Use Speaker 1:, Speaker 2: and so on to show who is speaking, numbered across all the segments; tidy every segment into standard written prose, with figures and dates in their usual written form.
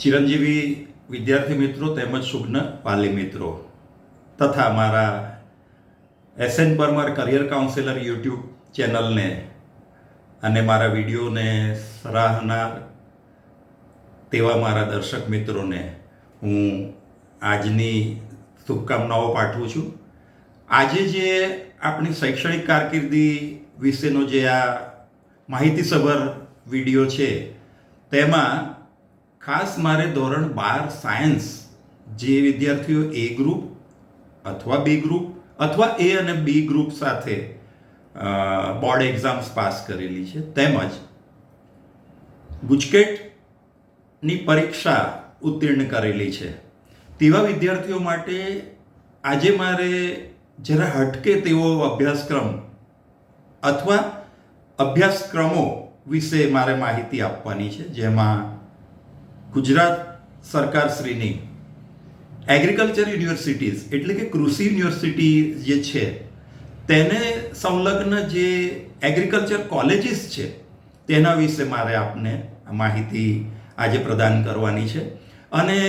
Speaker 1: ચિરંજીવી વિદ્યાર્થી મિત્રો તેમજ સુગ્ન વાલી મિત્રો તથા મારા SN Parmar career counsellor YouTube ચેનલને અને મારા વિડીયોને સરાહનાર તેવા મારા દર્શક મિત્રોને હું આજની શુભકામનાઓ પાઠવું છું. આજે જે આપણી શૈક્ષણિક કારકિર્દી વિશેનો જે આ માહિતીસભર વિડીયો છે તેમાં ખાસ મારે ધોરણ 12 સાયન્સ જે વિદ્યાર્થીઓ એ ગ્રુપ અથવા બી ગ્રુપ અથવા એ અને બી ગ્રુપ સાથે બોર્ડ એક્ઝામ્સ પાસ કરેલી છે તેમજ ગુજકેટની પરીક્ષા ઉત્તીર્ણ કરેલી છે તેવા વિદ્યાર્થીઓ માટે આજે મારે જરા હટકે તેવો અભ્યાસક્રમ અથવા અભ્યાસક્રમો વિશે મારે માહિતી આપવાની છે, જેમાં ગુજરાત સરકારશ્રીની એગ્રીકલ્ચર યુનિવર્સિટીઝ એટલે કે કૃષિ યુનિવર્સિટી જે છે તેને સંલગ્ન જે એગ્રીકલ્ચર કોલેજીસ છે તેના વિશે મારે આપને માહિતી આજે પ્રદાન કરવાની છે. અને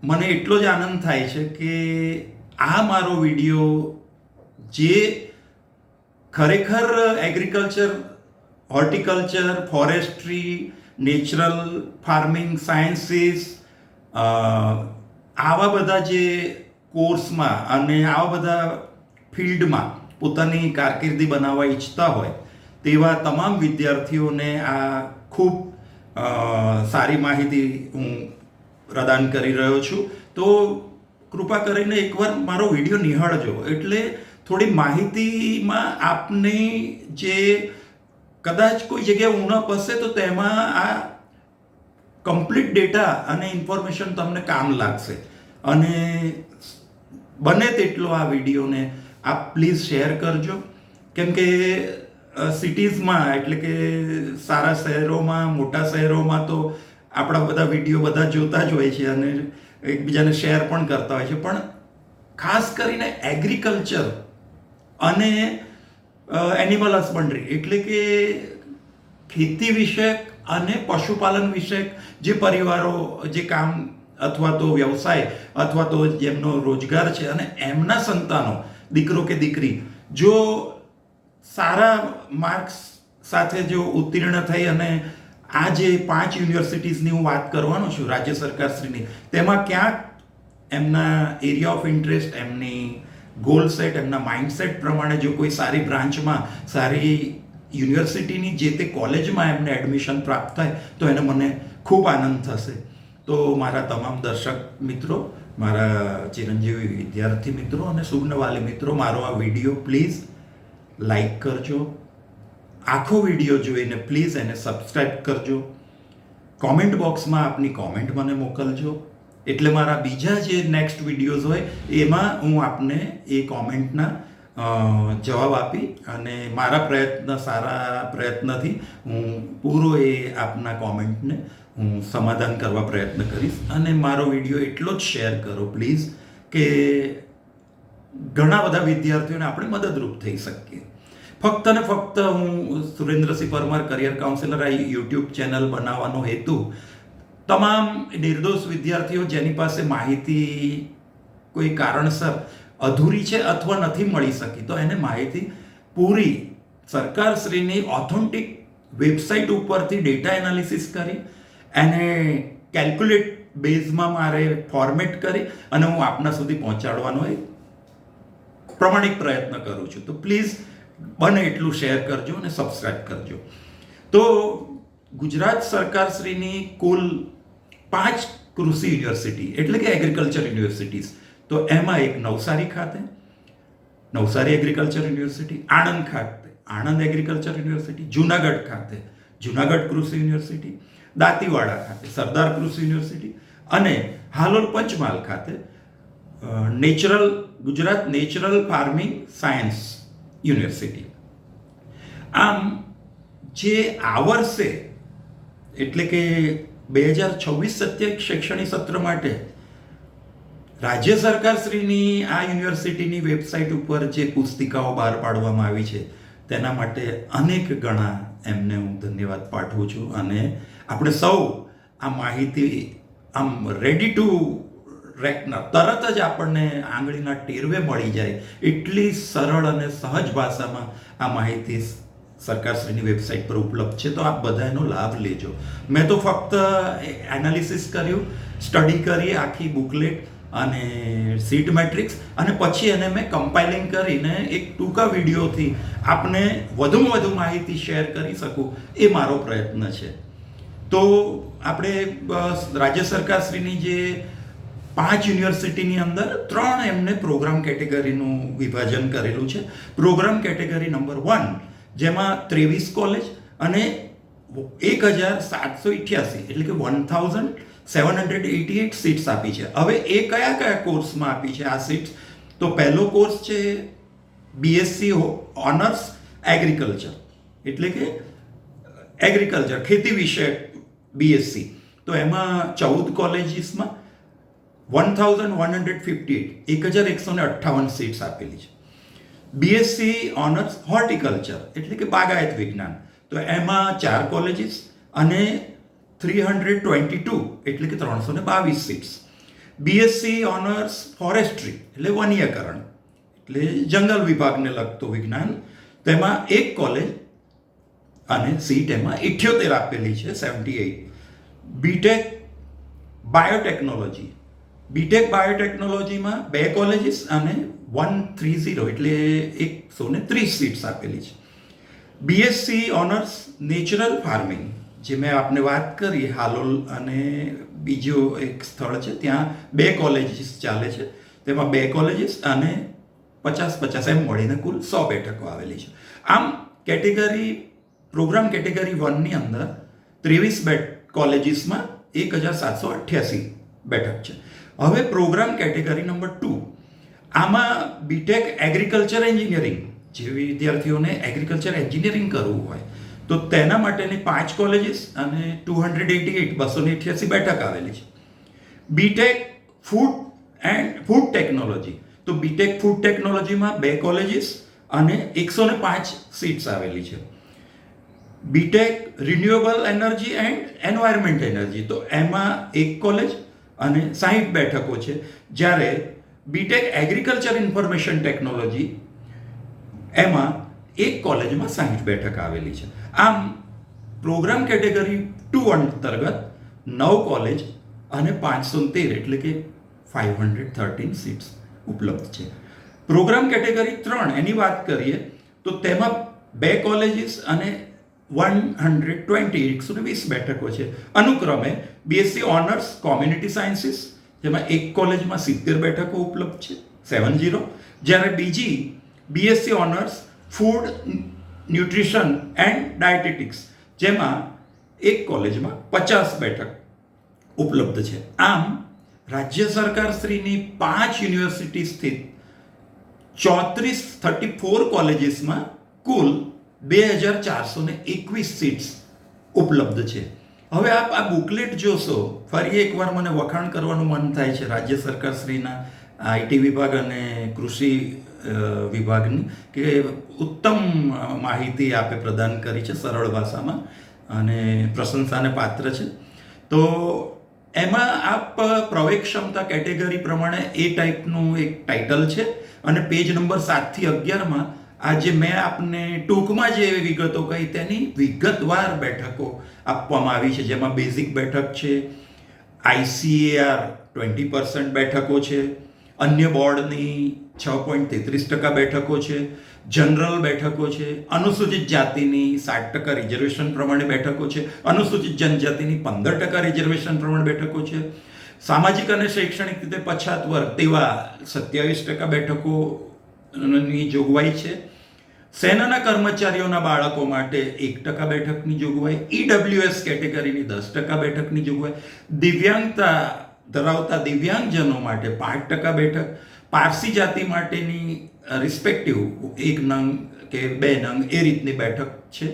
Speaker 1: મને એટલો જ આનંદ થાય છે કે આ મારો વિડીયો જે ખરેખર agriculture, horticulture, forestry, natural farming sciences આવા બધા જે કોર્સમાં અને આવા બધા ફિલ્ડમાં પોતાની કારકિર્દી બનાવવા ઈચ્છતા હોય તેવા તમામ વિદ્યાર્થીઓને આ ખૂબ સારી માહિતી હું પ્રદાન કરી રહ્યો છું. તો કૃપા કરીને એકવાર મારો વિડીયો નિહાળજો, એટલે થોડી માહિતીમાં આપને જે કદાચ કોઈ જગ્યાએ ઉણપ હશે તો તેમાં આ કમ્પ્લીટ ડેટા અને ઇન્ફોર્મેશન તમને કામ લાગશે. અને બને તેટલો આ વિડીયોને આપ પ્લીઝ શેર કરજો, કેમ કે સિટીઝમાં એટલે કે સારા શહેરોમાં, મોટા શહેરોમાં તો આપણા બધા વિડીયો બધા જોતા જ હોય છે અને એકબીજાને શેર પણ કરતા હોય છે, પણ ખાસ કરીને એગ્રીકલ્ચર અને એનિમલ હસબન્ડરી એટલે કે ખેતી વિષયક અને પશુપાલન વિષયક જે પરિવારો જે કામ અથવા તો વ્યવસાય અથવા તો જેમનો રોજગાર છે અને એમના સંતાનો દીકરો કે દીકરી જો સારા માર્ક્સ સાથે જો ઉત્તીર્ણ થઈ અને આ જે 5 યુનિવર્સિટીઝની હું વાત કરવાનો છું રાજ્ય સરકારશ્રીની, તેમાં ક્યાંક એમના એરિયા ઓફ ઇન્ટરેસ્ટ, એમની ગોલ સેટ, એમના માઇન્ડસેટ પ્રમાણે જો કોઈ સારી બ્રાન્ચમાં, સારી યુનિવર્સિટીની જે તે કોલેજમાં એમને એડમિશન પ્રાપ્ત થાય તો એને મને ખૂબ આનંદ થશે. તો મારા તમામ દર્શક મિત્રો, મારા ચિરંજીવી વિદ્યાર્થી મિત્રો અને સુગ્નવાલી મિત્રો, મારો આ વિડીયો પ્લીઝ લાઈક કરજો, આખો વિડીયો જોઈને પ્લીઝ એને સબસ્ક્રાઈબ કરજો, કોમેન્ટ બોક્સમાં આપની કોમેન્ટ મને મોકલજો, એટલે મારા બીજા જે નેક્સ્ટ વિડીયોઝ હોય એમાં હું આપને એ કોમેન્ટના જવાબ આપી અને મારા સારા પ્રયત્નથી હું પૂરો એ આપના કોમેન્ટને હું સમાધાન કરવા પ્રયત્ન કરીશ. અને મારો વિડીયો એટલો જ શેર કરો પ્લીઝ કે ઘણા બધા વિદ્યાર્થીઓને આપણે મદદરૂપ થઈ શકીએ. ફક્ત ને ફક્ત હું સુરેન્દ્રસિંહ પરમાર કરિયર કાઉન્સિલર આ યુટ્યુબ ચેનલ બનાવવાનો હેતુ તમામ નિર્દોષ વિદ્યાર્થીઓ જેની પાસે માહિતી કોઈ કારણસર અધૂરી છે અથવા નથી મળી શકી તો એને માહિતી પૂરી સરકારશ્રીની ઓથેન્ટિક વેબસાઇટ ઉપરથી ડેટા એનાલિસિસ કરી એને કેલ્ક્યુલેટ બેઝમાં મારે ફોર્મેટ કરી અને હું આપના સુધી પહોંચાડવાનો એક પ્રમાણિક પ્રયત્ન કરું છું. તો પ્લીઝ બને એટલું શેર કરજો અને સબસ્ક્રાઈબ કરજો. તો ગુજરાત સરકારશ્રીની કુલ 5 કૃષિ યુનિવર્સિટી એટલે કે એગ્રીકલ્ચર યુનિવર્સિટીઝ, તો એમાં એક નવસારી ખાતે નવસારી એગ્રીકલ્ચર યુનિવર્સિટી, આણંદ ખાતે આણંદ એગ્રીકલ્ચર યુનિવર્સિટી, જુનાગઢ ખાતે જુનાગઢ કૃષિ યુનિવર્સિટી, દાંતીવાડા ખાતે સરદાર કૃષિ યુનિવર્સિટી અને હાલોલ પંચમહાલ ખાતે Gujarat natural farming science university. આમ જે આ વર્ષે એટલે કે 2026-27 શૈક્ષણિક સત્ર માટે રાજ્ય સરકારશ્રીની આ યુનિવર્સિટીની વેબસાઇટ ઉપર જે પુસ્તિકાઓ બહાર પાડવામાં આવી છે તેના માટે અનેક ગણા એમને હું ધન્યવાદ પાઠવું છું. અને આપણે સૌ આ માહિતી આમ રેડી ટુ રેકનર, તરત જ આપણને આંગળીના ટેરવે મળી જાય એટલી સરળ અને સહજ ભાષામાં આ માહિતી સરકારશ્રીની વેબસાઇટ પર ઉપલબ્ધ છે. તો આપ બધા એનો લાભ લેજો. મેં તો ફક્ત એનાલિસિસ કર્યું, સ્ટડી કરી આખી બુકલેટ અને સીટ મેટ્રિક્સ, અને પછી એને મેં કમ્પાઇલિંગ કરીને એક ટૂંકા વિડીયોથી આપને વધુમાં વધુ માહિતી શેર કરી શકું એ મારો પ્રયત્ન છે. તો આપણે રાજ્ય સરકારશ્રીની જે 5 યુનિવર્સિટીની અંદર 3 એમને પ્રોગ્રામ કેટેગરીનું વિભાજન કરેલું છે. પ્રોગ્રામ કેટેગરી નંબર 1, જેમાં 23 કોલેજ અને 1788 એટલે કે 1788 સીટ્સ આપી છે. હવે એ કયા કયા કોર્સમાં આપી છે આ સીટ્સ? તો પહેલો કોર્સ છે બીએસસી ઓનર્સ એગ્રીકલ્ચર, એટલે કે એગ્રીકલ્ચર ખેતી વિષયક બીએસસી. તો એમાં 14 કોલેજીસમાં 1158 સીટ્સ આપેલી છે. બીએસસી ઓનર્સ હોર્ટિકલ્ચર એટલે કે બાગાયત વિજ્ઞાન, તો એમાં 4 કોલેજીસ અને 322 એટલે કે 322 સીટ્સ. બીએસસી ઓનર્સ ફોરેસ્ટ્રી એટલે વન્યકરણ એટલે જંગલ વિભાગને લગતું વિજ્ઞાન, તેમાં 1 કોલેજ અને સીટ એમાં 78 આપેલી છે, 78. બીટેક બાયોટેકનોલોજી, બીટેક બાયોટેકનોલોજીમાં 2 કોલેજીસ અને 130 એટલે 130 સીટ્સ આપેલી છે. બીએસસી ઓનર્સ નેચરલ ફાર્મિંગ, જે મેં આપને વાત કરી, હાલોલ અને બીજો એક સ્થળ છે, ત્યાં 2 કોલેજીસ ચાલે છે. તેમાં 2 કોલેજીસ અને 50-50 એમ મળીને કુલ 100 બેઠકો આવેલી છે. આમ પ્રોગ્રામ કેટેગરી 1ની અંદર 23 કોલેજીસમાં 1788 બેઠક છે. હવે પ્રોગ્રામ કેટેગરી નંબર 2, આમાં બીટેક એગ્રીકલ્ચર એન્જિનિયરિંગ, જે વિદ્યાર્થીઓને એગ્રીકલ્ચર એન્જિનિયરિંગ કરવું હોય તો તેના માટેની 5 કોલેજીસ અને 288 બેઠક આવેલી છે. બીટેક ફૂડ ટેકનોલોજી, તો બીટેક ફૂડ ટેકનોલોજીમાં 2 કોલેજીસ અને 105 સીટ્સ આવેલી છે. BTech renewable energy and environment energy, તો એમાં 1 કોલેજ અને 60 બેઠકો છે. જ્યારે બીટેક એગ્રીકલ્ચર ઇન્ફોર્મેશન ટેકનોલોજી, એમાં 1 કોલેજમાં 60 બેઠક આવેલી છે. આમ પ્રોગ્રામ કેટેગરી 2 અંતર્ગત 9 કોલેજ અને 513 એટલે કે 513 સીટ્સ ઉપલબ્ધ છે. પ્રોગ્રામ કેટેગરી 3 એની વાત કરીએ તો તેમાં 2 કોલેજીસ અને 120 બેઠકો છે. અનુક્રમે બીએસસી ઓનર્સ કોમ્યુનિટી સાયન્સીસ, જેમાં 1 કોલેજમાં 70 બેઠકો ઉપલબ્ધ છે, 70. જ્યારે બીજી BSc owners food nutrition and dietetics, જેમાં 1 કોલેજમાં 50 બેઠક ઉપલબ્ધ છે. આમ રાજ્ય સરકારશ્રીની 5 યુનિવર્સિટી સ્થિત 34 કોલેજીસમાં કુલ 2421 સીટ્સ ઉપલબ્ધ છે. હવે આપ આ બુકલેટ જોશો, ફરી એકવાર મને વખાણ કરવાનું મન થાય છે રાજ્ય સરકારશ્રીના આઈટી વિભાગ અને કૃષિ વિભાગની, કે ઉત્તમ માહિતી આપે પ્રદાન કરી છે સરળ ભાષામાં અને પ્રશંસાને પાત્ર છે. તો એમાં આપ પ્રવેગ ક્ષમતા કેટેગરી પ્રમાણે એ ટાઈપનું એક ટાઇટલ છે અને પેજ નંબર 7 થી 11માં આજે મેં આપને ટૂંકમાં જે વિગતો કહી તેની વિગતવાર બેઠકો આપવામાં આવી છે, જેમાં બેઝિક બેઠક છે, ICAR 20% બેઠકો છે, અન્ય બોર્ડની 6.33% બેઠકો છે, જનરલ બેઠકો છે, અનુસૂચિત જાતિની 60% રિઝર્વેશન પ્રમાણે બેઠકો છે, અનુસૂચિત જનજાતિની 15% રિઝર્વેશન પ્રમાણે બેઠકો છે, સામાજિક અને શૈક્ષણિક રીતે પછાત વર્ગ તેવા 27% બેઠકોની જોગવાઈ છે. સેનાના કર્મચારીઓના બાળકો માટે 1% બેઠકની જોગવાઈ, EWS કેટેગરીની 10% બેઠકની જોગવાઈ, દિવ્યાંગતા ધરાવતા દિવ્યાંગજનો માટે 5% બેઠક, પારસી જાતિ માટેની રિસ્પેક્ટિવ 1 નંગ કે 2 નંગ એ રીતની બેઠક છે,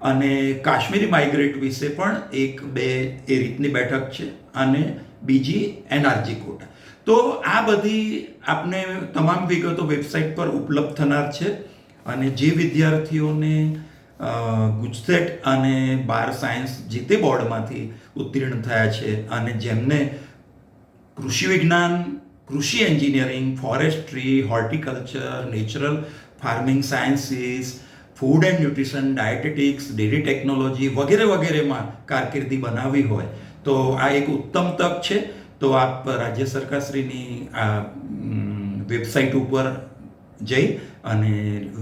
Speaker 1: અને કાશ્મીરી માઇગ્રેટ વિશે પણ 1-2 એ રીતની બેઠક છે, અને બીજી NRG કોટા. તો આ બધી આપને તમામ વિગતો વેબસાઇટ પર ઉપલબ્ધ થનાર છે. અને જે વિદ્યાર્થીઓને ગુજસેટ અને બાર સાયન્સ જે તે બોર્ડમાંથી ઉત્તીર્ણ થયા છે અને જેમને કૃષિ વિજ્ઞાન, કૃષિ engineering, forestry, horticulture, natural farming sciences, food and nutrition, dietetics, dairy technology વગેરે વગેરેમાં કારકિર્દી બનાવવી હોય તો આ એક ઉત્તમ તક છે. તો આપ રાજ્ય સરકારશ્રીની આ વેબસાઇટ ઉપર જઈ અને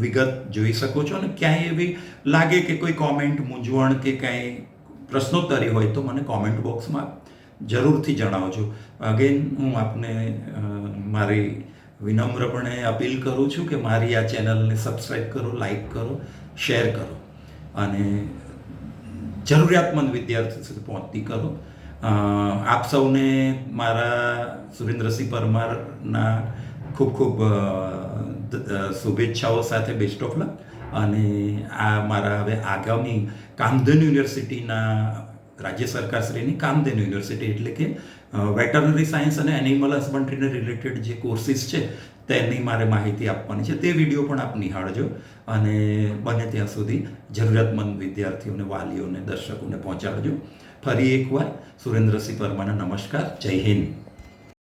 Speaker 1: વિગત જોઈ શકો છો. અને ક્યાંય એવી લાગે કે કોઈ કોમેન્ટ, મૂંઝવણ કે કાંઈ પ્રશ્નોત્તરી હોય તો મને કોમેન્ટ બોક્સમાં જરૂરથી જણાવજો. અગેન હું આપને મારી વિનમ્રપણે અપીલ કરું છું કે મારી આ ચેનલને સબસ્ક્રાઈબ કરો, લાઈક કરો, શેર કરો અને જરૂરિયાતમંદ વિદ્યાર્થીઓ સુધી પહોંચતી કરો. આપ સૌને મારા સુરેન્દ્રસિંહ પરમારના ખૂબ ખૂબ શુભેચ્છાઓ સાથે બેસ્ટ ઓફ લક. અને આ મારા હવે આગામી કામધેનુ યુનિવર્સિટીના, રાજ્ય સરકારશ્રીની કામધેનુ યુનિવર્સિટી એટલે કે વેટરનરી સાયન્સ અને એનિમલ હસબન્ડરીને રિલેટેડ જે કોર્સિસ છે તેની મારે માહિતી આપવાની છે. તે વિડીયો પણ આપ નિહાળજો અને બને ત્યાં સુધી જરૂરિયાતમંદ વિદ્યાર્થીઓને, વાલીઓને, દર્શકોને પહોંચાડજો. ફરી એકવાર સુરેન્દ્રસિંહ પરમારના નમસ્કાર. જય હિન્દ.